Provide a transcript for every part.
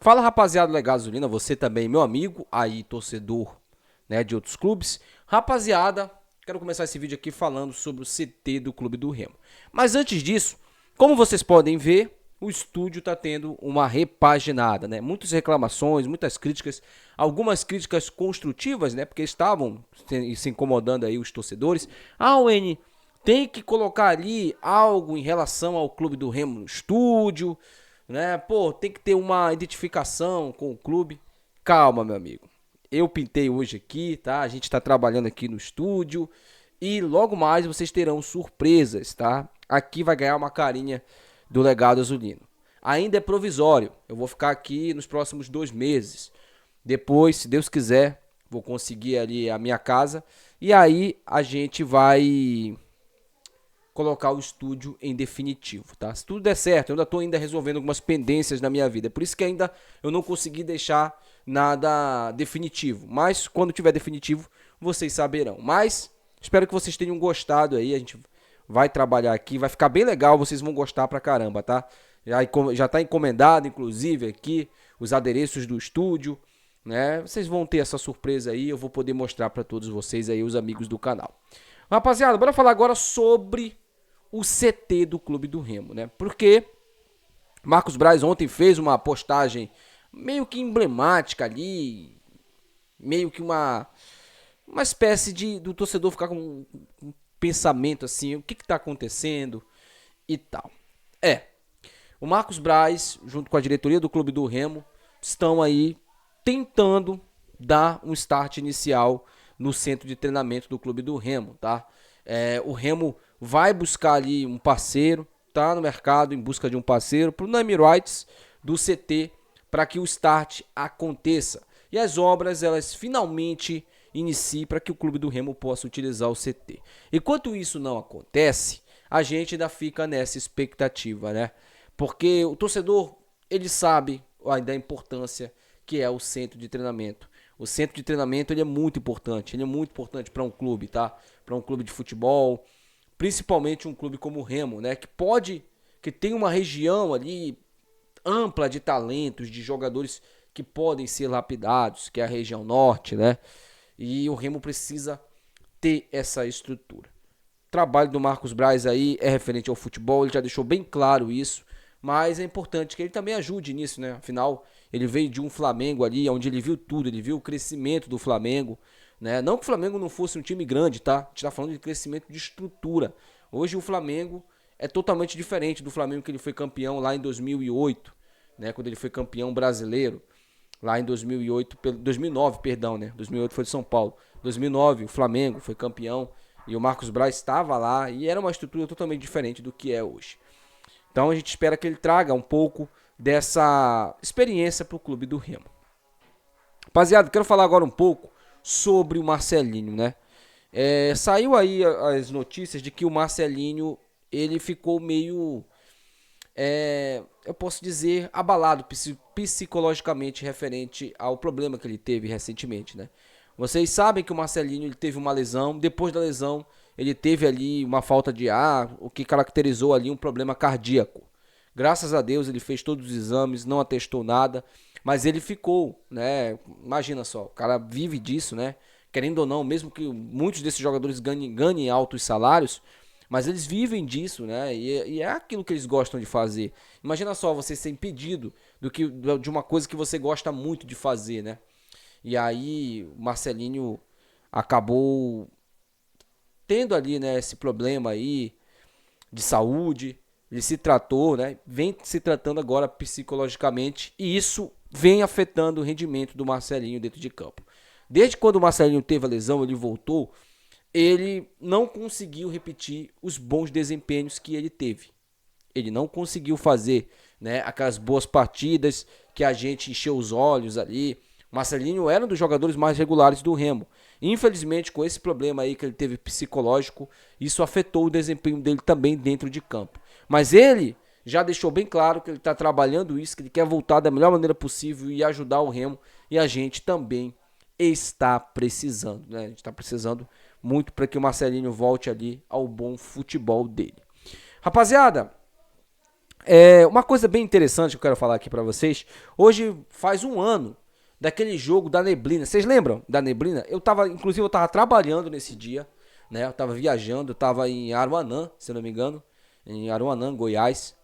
Fala, rapaziada do Legado Gasolina, você também, meu amigo, aí torcedor, né, de outros clubes. Rapaziada, quero começar esse vídeo aqui falando sobre o CT do Clube do Remo. Mas antes disso, como vocês podem ver, o estúdio está tendo uma repaginada, né? Muitas reclamações, muitas críticas, algumas críticas construtivas, né? Porque estavam se incomodando aí os torcedores. N tem que colocar ali algo em relação ao Clube do Remo no estúdio, né? Pô, tem que ter uma identificação com o clube. Calma, meu amigo. Eu pintei hoje aqui, tá? A gente tá trabalhando aqui no estúdio e logo mais vocês terão surpresas, tá? Aqui vai ganhar uma carinha do Legado Azulino. Ainda é provisório. Eu vou ficar aqui nos próximos 2 meses. Depois, se Deus quiser, vou conseguir ali a minha casa e aí a gente vai colocar o estúdio em definitivo, tá? Se tudo der certo, eu ainda estou resolvendo algumas pendências na minha vida, por isso que ainda eu não consegui deixar nada definitivo, mas quando tiver definitivo, vocês saberão. Mas espero que vocês tenham gostado aí, a gente vai trabalhar aqui, vai ficar bem legal, vocês vão gostar pra caramba, tá? Já tá encomendado, inclusive, aqui, os adereços do estúdio, né? Vocês vão ter essa surpresa aí, eu vou poder mostrar pra todos vocês aí, os amigos do canal. Rapaziada, bora falar agora sobre o CT do Clube do Remo, né? Porque Marcos Braz ontem fez uma postagem meio que emblemática ali, meio que uma espécie de do torcedor ficar com um pensamento assim, o que tá acontecendo e tal. O Marcos Braz, junto com a diretoria do Clube do Remo, estão aí tentando dar um start inicial no centro de treinamento do Clube do Remo, tá? O Remo vai buscar ali um parceiro, tá no mercado em busca de um parceiro para o name rights do CT para que o start aconteça e as obras elas finalmente iniciem para que o Clube do Remo possa utilizar o CT. Enquanto isso não acontece, a gente ainda fica nessa expectativa, né? Porque o torcedor ele sabe da importância que é o centro de treinamento. O centro de treinamento ele é muito importante para um clube, tá? Para um clube de futebol, principalmente um clube como o Remo, né? Que tem uma região ali ampla de talentos, de jogadores que podem ser lapidados, que é a região norte, né? E o Remo precisa ter essa estrutura. O trabalho do Marcos Braz aí é referente ao futebol, ele já deixou bem claro isso, mas é importante que ele também ajude nisso, né? Afinal, ele veio de um Flamengo ali, onde ele viu tudo, ele viu o crescimento do Flamengo, né? Não que o Flamengo não fosse um time grande, tá? A gente tá falando de crescimento de estrutura. Hoje o Flamengo é totalmente diferente do Flamengo que ele foi campeão lá em 2008, né? Quando ele foi campeão brasileiro, lá em 2008, 2009, perdão, né? 2008 foi de São Paulo. 2009 o Flamengo foi campeão e o Marcos Braz estava lá e era uma estrutura totalmente diferente do que é hoje. Então a gente espera que ele traga um pouco dessa experiência para o Clube do Remo. Rapaziada, quero falar agora um pouco sobre o Marcelinho, né? Saiu aí as notícias de que o Marcelinho ele ficou meio, eu posso dizer, abalado psicologicamente referente ao problema que ele teve recentemente, né? Vocês sabem que o Marcelinho ele teve uma lesão, depois da lesão ele teve ali uma falta de ar, o que caracterizou ali um problema cardíaco. Graças a Deus ele fez todos os exames, não atestou nada, mas ele ficou, né? Imagina só, o cara vive disso, né? Querendo ou não, mesmo que muitos desses jogadores ganhem altos salários, mas eles vivem disso, né? E é aquilo que eles gostam de fazer. Imagina só você ser impedido de uma coisa que você gosta muito de fazer, né? E aí o Marcelinho acabou tendo ali, né, esse problema aí de saúde. Ele se tratou, né? Vem se tratando agora psicologicamente e isso vem afetando o rendimento do Marcelinho dentro de campo. Desde quando o Marcelinho teve a lesão, ele voltou, ele não conseguiu repetir os bons desempenhos que ele teve. Ele não conseguiu fazer, né, aquelas boas partidas que a gente encheu os olhos ali. O Marcelinho era um dos jogadores mais regulares do Remo. Infelizmente, com esse problema aí que ele teve psicológico, isso afetou o desempenho dele também dentro de campo. Mas ele já deixou bem claro que ele está trabalhando isso, que ele quer voltar da melhor maneira possível e ajudar o Remo. E a gente também está precisando, né? A gente está precisando muito para que o Marcelinho volte ali ao bom futebol dele. Rapaziada, Uma coisa bem interessante que eu quero falar aqui pra vocês. Hoje faz um ano daquele jogo da neblina. Vocês lembram da neblina? Inclusive eu tava trabalhando nesse dia, né? Eu tava viajando, eu tava em Aruanã, se eu não me engano, em Aruanã, Goiás.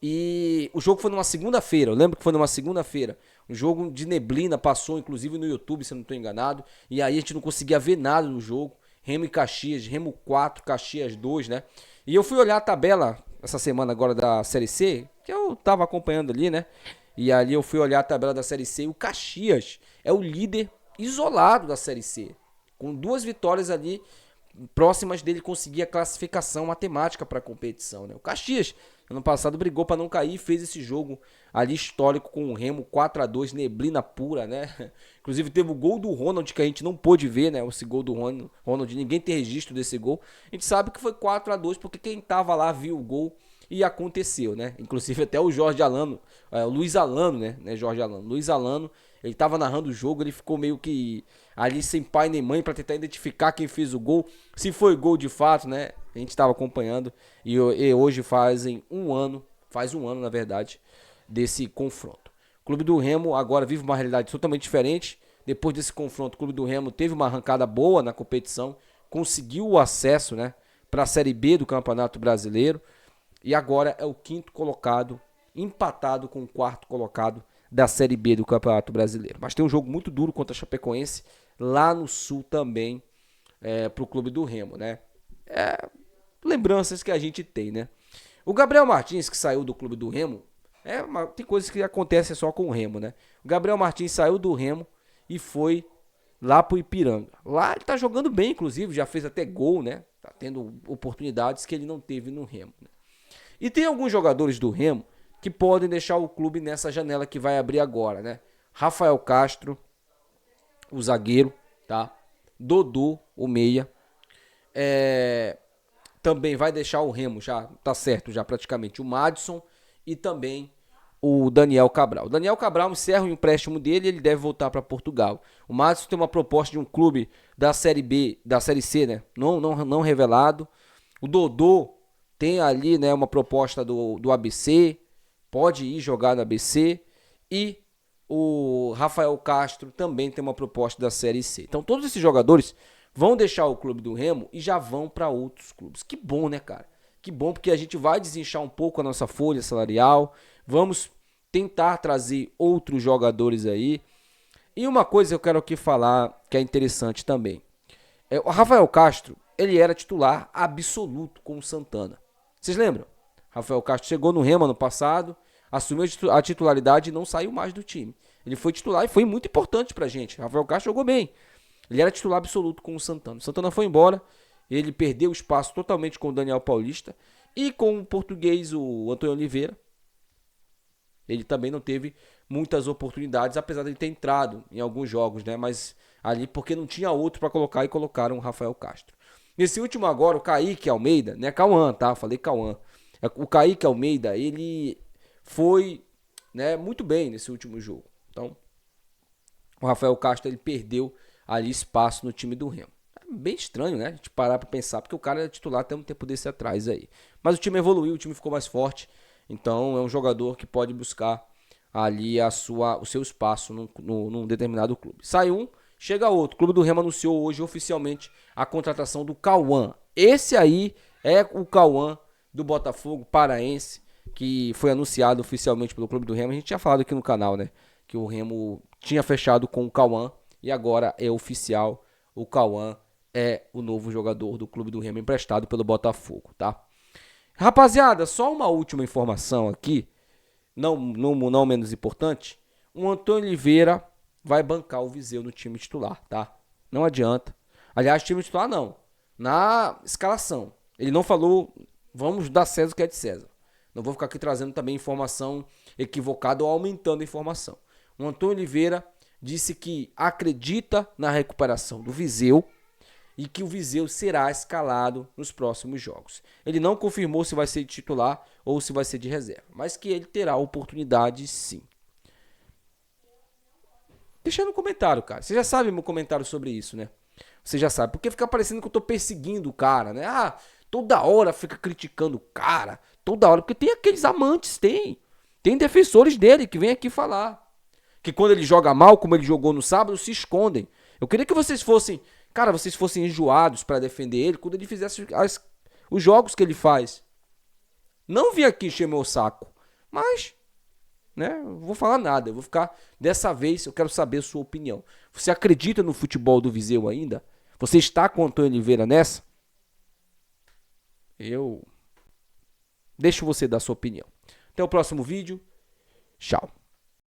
E o jogo foi numa segunda-feira, eu lembro que foi numa segunda-feira. Um jogo de neblina passou, inclusive no YouTube, se eu não estou enganado. E aí a gente não conseguia ver nada no jogo. Remo e Caxias, Remo 4, Caxias 2, né? E eu fui olhar a tabela essa semana agora da Série C, que eu tava acompanhando ali, né? E ali eu fui olhar a tabela da Série C e o Caxias é o líder isolado da Série C. Com 2 vitórias ali próximas dele conseguir a classificação matemática para a competição, né? O Caxias, ano passado, brigou para não cair e fez esse jogo ali histórico com o Remo 4-2, neblina pura, né? Inclusive teve o gol do Ronald que a gente não pôde ver, né? Esse gol do Ronald, ninguém tem registro desse gol. A gente sabe que foi 4-2 porque quem tava lá viu o gol e aconteceu, né? Inclusive até o Jorge Alano, o Luiz Alano, né? Jorge Alano, Luiz Alano, ele tava narrando o jogo, ele ficou meio que ali sem pai nem mãe para tentar identificar quem fez o gol, se foi gol de fato, né? A gente estava acompanhando e hoje faz um ano na verdade, desse confronto. O Clube do Remo agora vive uma realidade totalmente diferente. Depois desse confronto, o Clube do Remo teve uma arrancada boa na competição, conseguiu o acesso, né, para a Série B do Campeonato Brasileiro e agora é o quinto colocado, empatado com o quarto colocado da Série B do Campeonato Brasileiro. Mas tem um jogo muito duro contra a Chapecoense lá no Sul também, para o Clube do Remo, né? Lembranças que a gente tem, né? O Gabriel Martins, que saiu do Clube do Remo, tem coisas que acontecem só com o Remo, né? O Gabriel Martins saiu do Remo e foi lá pro Ipiranga. Lá ele tá jogando bem, inclusive, já fez até gol, né? Tá tendo oportunidades que ele não teve no Remo, né? E tem alguns jogadores do Remo que podem deixar o clube nessa janela que vai abrir agora, né? Rafael Castro, o zagueiro, tá? Dodô, o meia. Também vai deixar o Remo, já tá certo, já praticamente. O Madison e também o Daniel Cabral. O Daniel Cabral encerra o empréstimo dele e ele deve voltar para Portugal. O Madison tem uma proposta de um clube da Série B, da Série C, né? Não revelado. O Dodô tem ali, né, uma proposta do ABC, pode ir jogar no ABC. E o Rafael Castro também tem uma proposta da Série C. Então todos esses jogadores vão deixar o clube do Remo e já vão para outros clubes. Que bom, né, cara? Que bom, porque a gente vai desinchar um pouco a nossa folha salarial. Vamos tentar trazer outros jogadores aí. E uma coisa eu quero aqui falar que é interessante também. O Rafael Castro, ele era titular absoluto com o Santana. Vocês lembram? Rafael Castro chegou no Remo ano passado, assumiu a titularidade e não saiu mais do time. Ele foi titular e foi muito importante pra gente. Rafael Castro jogou bem. Ele era titular absoluto com o Santana. O Santana foi embora, ele perdeu o espaço totalmente com o Daniel Paulista e com o português, o Antônio Oliveira. Ele também não teve muitas oportunidades, apesar de ele ter entrado em alguns jogos, né? Mas ali porque não tinha outro para colocar e colocaram o Rafael Castro. Nesse último agora, o Kaique Almeida, né? Cauã, tá? Falei Cauã. O Kaique Almeida, ele foi, né, muito bem nesse último jogo. Então, o Rafael Castro, ele perdeu ali espaço no time do Remo. É bem estranho, né? A gente parar pra pensar, porque o cara era titular até um tempo desse atrás aí. Mas o time evoluiu, o time ficou mais forte. Então é um jogador que pode buscar ali o seu espaço num determinado clube. Sai um, chega outro. O Clube do Remo anunciou hoje oficialmente a contratação do Cauã. Esse aí é o Cauã do Botafogo paraense, que foi anunciado oficialmente pelo Clube do Remo. A gente tinha falado aqui no canal, né? Que o Remo tinha fechado com o Cauã e agora é oficial. O Cauã é o novo jogador do Clube do Remo emprestado pelo Botafogo, tá? Rapaziada, só uma última informação aqui, não menos importante. O Antônio Oliveira vai bancar o Viseu no time titular, tá? Não adianta. Aliás, time titular não. Na escalação. Ele não falou, vamos dar César o que é de César. Não vou ficar aqui trazendo também informação equivocada ou aumentando a informação. O Antônio Oliveira disse que acredita na recuperação do Viseu e que o Viseu será escalado nos próximos jogos. Ele não confirmou se vai ser de titular ou se vai ser de reserva, mas que ele terá oportunidade sim. Deixa no comentário, cara. Você já sabe meu comentário sobre isso, né? Você já sabe. Porque fica parecendo que eu tô perseguindo o cara, né? Ah, Toda hora fica criticando o cara, toda hora, porque tem aqueles amantes, tem defensores dele que vem aqui falar. Que quando ele joga mal, como ele jogou no sábado, se escondem. Eu queria que vocês fossem, cara, vocês fossem enjoados pra defender ele quando ele fizesse os jogos que ele faz. Não vim aqui encher meu saco, mas, né, não vou falar nada. Eu vou ficar, dessa vez, eu quero saber a sua opinião. Você acredita no futebol do Viseu ainda? Você está com o Antônio Oliveira nessa? Eu deixo você dar sua opinião. Até o próximo vídeo. Tchau.